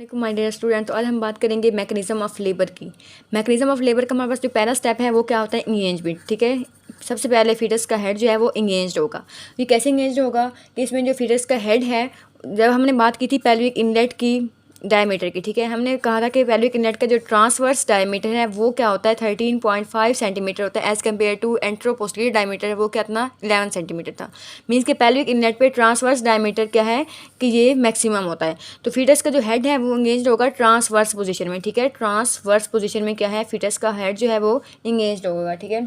देखो my dear student, तो आज हम बात करेंगे मैकेनिज्म ऑफ लेबर की। मैकेनिज्म ऑफ लेबर का हमारे पास जो पहला स्टेप है वो क्या होता है, इंगेजमेंट। ठीक है, सबसे पहले फीटस का हेड जो है वो इंगेज्ड होगा। ये कैसे इंगेज्ड होगा कि इसमें जो फीटस का हेड है, जब हमने बात की थी पेल्विक इनलेट की डायमीटर की, ठीक है, हमने कहा था कि पेल्विक इनलेट का जो ट्रांसवर्स डायमीटर है वो क्या होता है 13.5 सेंटीमीटर होता है, as compare to anteroposterior diameter है वो कितना 11 सेंटीमीटर था। मीन्स कि पेल्विक इनलेट पे ट्रांसवर्स डायमीटर क्या है कि ये मैक्सिमम होता है। तो फीटस का जो हेड है वो इंगेज्ड होगा ट्रांसवर्स पोजीशन में। ठीक है, ट्रांसवर्स पोजीशन में क्या है, फीटस का हेड जो है वो इंगेज्ड होगा। ठीक है,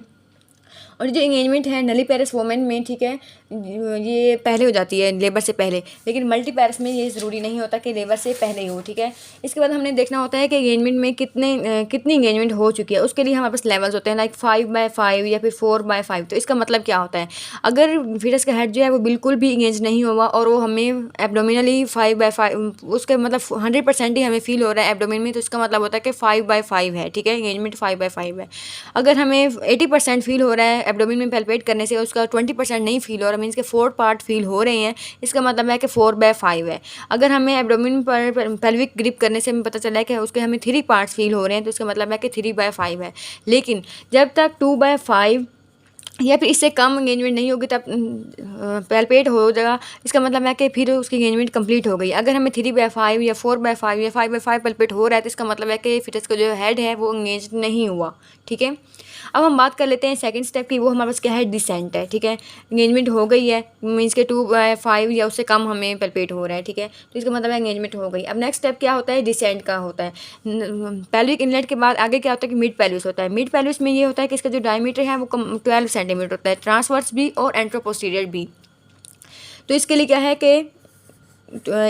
और जो इंगेजमेंट है नली पैरस वोमेन में, ठीक है, ये पहले हो जाती है लेबर से पहले, लेकिन मल्टी पैरस में ये ज़रूरी नहीं होता कि लेबर से पहले ही हो। ठीक है, इसके बाद हमने देखना होता है कि इंगेजमेंट में कितनी इंगेजमेंट हो चुकी है। उसके लिए हमारे पास लेवल्स होते हैं, लाइक 5/5 या फिर 4/5। तो इसका मतलब क्या होता है, अगर फीटस का हेड जो है वो बिल्कुल भी इंगेज नहीं हुआ और वो हमें एब्डोमिनली 5/5, उसके मतलब 100% ही हमें फील हो रहा है एब्डोमिन में, तो इसका मतलब होता है कि 5/5 है। ठीक है, इंगेजमेंट 5/5 है। अगर हमें 80% फील हो रहा है एब्डोमिन में पैल्पेट करने से, उसका 20% नहीं फील हो रहा, मीन्स के 4 पार्ट फील हो रहे हैं, इसका मतलब है कि 4/5 है। अगर हमें एब्डोमिन पर पेल्विक ग्रिप करने से हमें पता चला है कि उसके हमें 3 पार्ट्स फील हो रहे हैं, तो इसका मतलब है कि 3/5 है। लेकिन जब तक 2/5 या फिर इससे कम एंगेजमेंट नहीं होगी तब पैल्पेट हो जाएगा, इसका मतलब है कि फिर उसकी एंगेजमेंट कंप्लीट हो गई। अगर हमें 3/5 या 4/5 या 5/5 पैल्पेट हो रहा है, तो इसका मतलब है कि फिटस का जो हेड है वो एंगेज नहीं हुआ। ठीक है, अब हम बात कर लेते हैं सेकंड स्टेप की। वो हमारे पास क्या है, डिसेंट है। ठीक है, एंगेजमेंट हो गई है, मीन्स के 2/5 या उससे कम हमें पैल्पेट हो रहा है। ठीक है, तो इसका मतलब है एंगेजमेंट हो गई। अब नेक्स्ट स्टेप क्या होता है, डिसेंट का होता है। पेल्विक इनलेट के बाद आगे क्या होता है कि मिड पेल्विस होता है। मिड पेल्विस में ये होता है कि इसका जो डायमीटर है वो 12 सेंटीमीटर होता है, ट्रांसवर्स भी और एंट्रोपोस्टीरियर भी। तो इसके लिए क्या है कि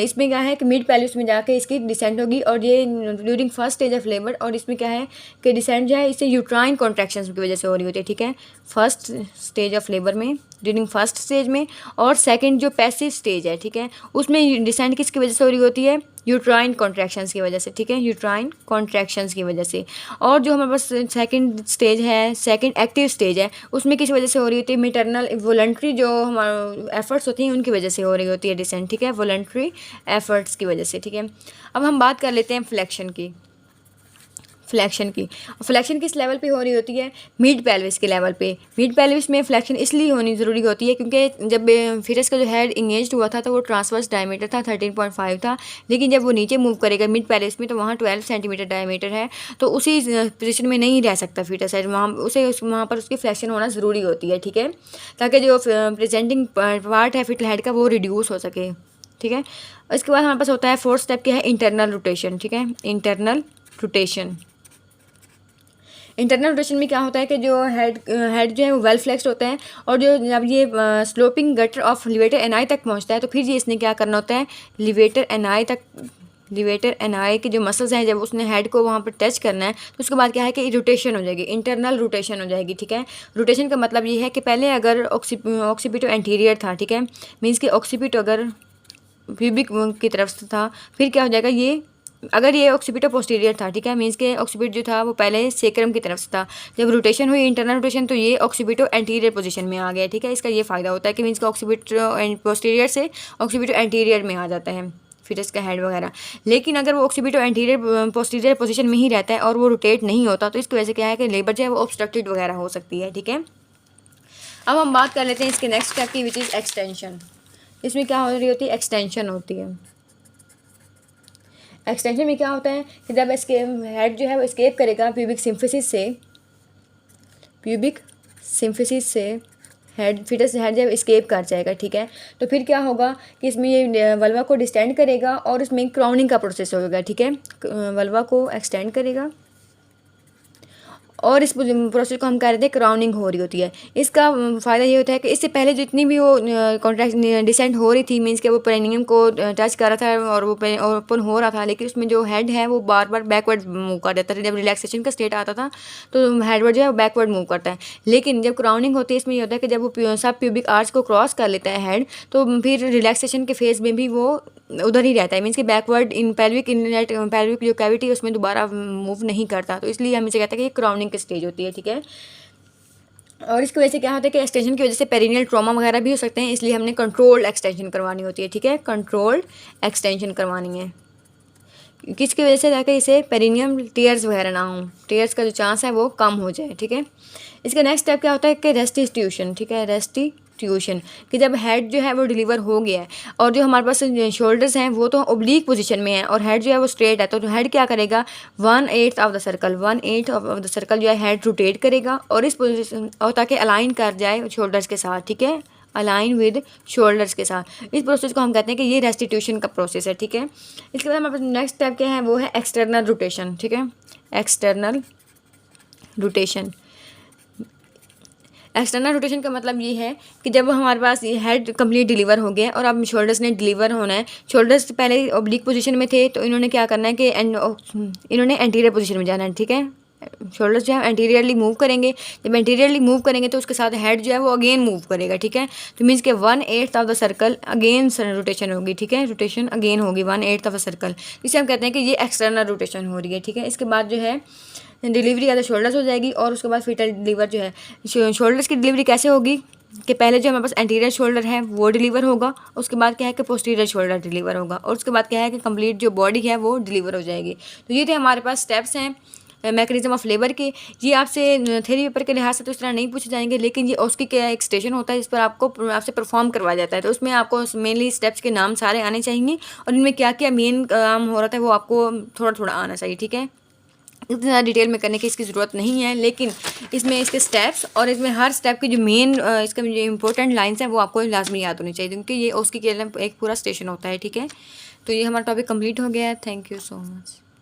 इसमें क्या है कि मिड पैलेस में जाके इसकी डिसेंट होगी, और ये during first stage of labour. और इसमें क्या है कि डिसेंट जो है इससे यूट्राइन कॉन्ट्रैक्शंस की वजह से हो रही होती है। ठीक है, फर्स्ट स्टेज ऑफ लेबर में, ड्यूरिंग फर्स्ट स्टेज में, और सेकंड जो पैसिव स्टेज है, ठीक है, उसमें डिसेंट किसकी वजह से हो रही होती है, यूट्राइन कॉन्ट्रैक्शंस की वजह से। ठीक है, यूट्राइन कॉन्ट्रैक्शंस की वजह से। और जो हमारे पास सेकंड स्टेज है, सेकंड एक्टिव स्टेज है, उसमें किस वजह से हो रही होती है, मैटरनल वॉलंटरी जो हमारे एफर्ट्स होती हैं उनकी वजह से हो रही होती है डिसेंट। ठीक है, वॉलंटरी एफर्ट्स की वजह से। ठीक है, अब हम बात कर लेते हैं फ्लेक्शन की। फ्लेक्शन किस लेवल पे हो रही होती है, मिड पेल्विस के लेवल पे। मिड पेल्विस में फ्लेक्शन इसलिए होनी ज़रूरी होती है क्योंकि जब फिटस का जो हेड इंगेज्ड हुआ था तो वो ट्रांसवर्स डायमीटर था 13.5 था, लेकिन जब वो नीचे मूव करेगा मिड पेल्विस में तो वहाँ 12 सेंटीमीटर डायमीटर है, तो उसी पोजीशन में नहीं रह सकता फिटस हेड, वहाँ पर उसकी फ्लेक्शन होना ज़रूरी होती है। ठीक है, ताकि जो प्रेजेंटिंग पार्ट है फिट हेड का वो रिड्यूस हो सके। ठीक है, इसके बाद हमारे पास होता है फोर्थ स्टेप क्या है, इंटरनल रोटेशन। ठीक है, इंटरनल रोटेशन। इंटरनल रोटेशन में क्या होता है कि जो हेड जो है वो वेल फ्लेक्स्ड होता है, और जो जब ये sloping gutter of levator ani तक पहुंचता है तो फिर ये इसने क्या करना होता है, लिवेटर एनआई के जो मसल्स हैं, जब उसने हेड को वहाँ पर टच करना है तो उसके बाद क्या है कि रोटेशन हो जाएगी, इंटरनल रोटेशन हो जाएगी। ठीक है, रोटेशन का मतलब ये है कि पहले अगर ऑक्सीपिटो एंटीरियर था, ठीक है, मीन्स कि ऑक्सीपिटो अगर प्यूबिक की तरफ से था, फिर क्या हो जाएगा, ये अगर ये ऑक्सीपिटो पोस्टीरियर था, ठीक है, मीन्स के ऑक्सीपिट जो था वो पहले सेक्रम की तरफ से था, जब रोटेशन हुई इंटरनल रोटेशन तो ये ऑक्सीपिटो एंटीरियर पोजीशन में आ गया। ठीक है, इसका ये फ़ायदा होता है कि मीन्स का ऑक्सीपिटो पोस्टीरियर से ऑक्सीपिटो एंटीरियर में आ जाता है फिटस का हेड वगैरह। लेकिन अगर वो ऑक्सीपिटो एंटीरियर पोस्टीरियर पोजीशन में ही रहता है और वो रोटेट नहीं होता तो इसकी वजह से क्या है कि लेबर जो है वो ऑब्स्ट्रक्टेड वगैरह हो सकती है। ठीक है, अब हम बात कर लेते हैं इसके नेक्स्ट स्टेप की, विच इज़ एक्सटेंशन। इसमें क्या हो रही होती है, एक्सटेंशन होती है। एक्सटेंशन में क्या होता है कि जब इसके हेड जो है वो स्केप करेगा प्यूबिक सिम्फिसिस से हेड फिटस हेड जब स्केप कर जाएगा, ठीक है, तो फिर क्या होगा कि इसमें ये वल्वा को डिस्टेंड करेगा और इसमें क्राउनिंग का प्रोसेस होगा। ठीक है, वल्वा को एक्सटेंड करेगा और इस प्रोसेस को हम कह रहे थे क्राउनिंग हो रही होती है। इसका फ़ायदा ये होता है कि इससे पहले जितनी भी वो कॉन्ट्रैक्ट डिसेंट हो रही थी, मीन्स के वो पेरिनियम को टच कर रहा था और वो ओपन हो रहा था, लेकिन उसमें जो हेड है वो बार बार बैकवर्ड मूव कर देता था। जब रिलैक्सेशन का स्टेट आता था तो हेडवर्ड जो है वो बैकवर्ड मूव करता है, लेकिन जब क्राउनिंग होती है इसमें ये होता है कि जब वो सब प्यूबिक आर्च को क्रॉस कर लेता है हेड, तो फिर रिलैक्सेशन के फेज में भी वो उधर ही रहता है, मीन्स कि बैकवर्ड इन पेल्विक इनलेट पेल्विक जो कैविटी है उसमें दोबारा मूव नहीं करता, तो इसलिए हम इसे कहते हैं कि ये क्राउनिंग की स्टेज होती है। ठीक है, और इसकी वजह से क्या होता है कि एक्सटेंशन की वजह से पेरिनियल ट्रॉमा वगैरह भी हो सकते हैं, इसलिए हमने कंट्रोल्ड एक्सटेंशन करवानी होती है। ठीक है, कंट्रोल्ड एक्सटेंशन करवानी है। किसकी वजह से, ताकि इसे पेरिनियम टीयर्स वगैरह ना हो, टीयर्स का जो चांस है वो कम हो जाए, ठीक है। इसका नेक्स्ट स्टेप क्या होता है कि रेस्टिट्यूशन, ठीक है, रेस्टिट्यूशन, कि जब हेड जो है वो डिलीवर हो गया है और जो हमारे पास शोल्डर्स हैं वो तो ओब्लीक पोजीशन में है और हेड जो है वो स्ट्रेट है, तो हेड क्या करेगा, 1/8 of the circle, 1/8 of the circle जो है हेड रोटेट करेगा और इस पोजीशन, और ताकि अलाइन कर जाए शोल्डर्स के साथ, ठीक है, अलाइन विद शोल्डर्स के साथ। इस प्रोसेस को हम कहते हैं कि ये रेस्टिट्यूशन का प्रोसेस है, ठीक है। इसके बाद हमारे पास नेक्स्ट स्टेप क्या है, वो है एक्सटर्नल रोटेशन, ठीक है, एक्सटर्नल रोटेशन। एक्सटर्नल रोटेशन का मतलब ये है कि जब हमारे पास ये हेड कंप्लीट डिलीवर हो गया और अब शोल्डर्स ने डिलीवर होना है, शोल्डर्स पहले ऑब्लिक पोजीशन में थे तो इन्होंने क्या करना है कि इन्होंने एंटीरियर पोजीशन में जाना है, ठीक है। शोल्डर्स जो है एंटीरियरली मूव करेंगे, जब एंटीरियरली मूव करेंगे तो उसके साथ हेड जो है वो अगेन मूव करेगा, ठीक है। तो मीन्स के 1/8 of the circle again rotation होगी, ठीक है, रोटेशन अगेन होगी 1/8 ऑफ द सर्कल, जिसे हम कहते हैं कि ये एक्सटर्नल रोटेशन हो रही है, ठीक है। इसके बाद जो है डिलीवरी आधा शोल्डर्स हो जाएगी और उसके बाद फीटल डिलीवर जो है, शोल्डर्स की डिलीवरी कैसे होगी कि पहले जो हमारे पास एंटीरियर शोल्डर है वो डिलीवर होगा, उसके बाद क्या है कि पोस्टीरियर शोल्डर डिलीवर होगा और उसके बाद क्या है कि कंप्लीट जो बॉडी है वो डिलीवर हो जाएगी। तो ये थे हमारे पास स्टेप्स हैं मैकेनिज्म ऑफ लेबर के। ये आपसे थ्योरी पेपर के लिहाज से तो इस तरह नहीं पूछे जाएंगे, लेकिन ये उसकी क्या एक स्टेशन होता है जिस पर आपसे परफॉर्म करवाया जाता है, तो उसमें आपको मेनली स्टेप्स के नाम सारे आने चाहिए और इनमें क्या क्या मेन काम हो रहा था वो आपको थोड़ा थोड़ा आना चाहिए, ठीक है। इतनी ज़्यादा डिटेल में करने की इसकी ज़रूरत नहीं है, लेकिन इसमें इसके स्टेप्स और इसमें हर स्टेप की जो मेन इसका जो इंपॉर्टेंट लाइंस हैं वो आपको लाजमी याद होनी चाहिए, क्योंकि ये उसकी एक पूरा स्टेशन होता है, ठीक है। तो ये हमारा टॉपिक कंप्लीट हो गया है। Thank you so much.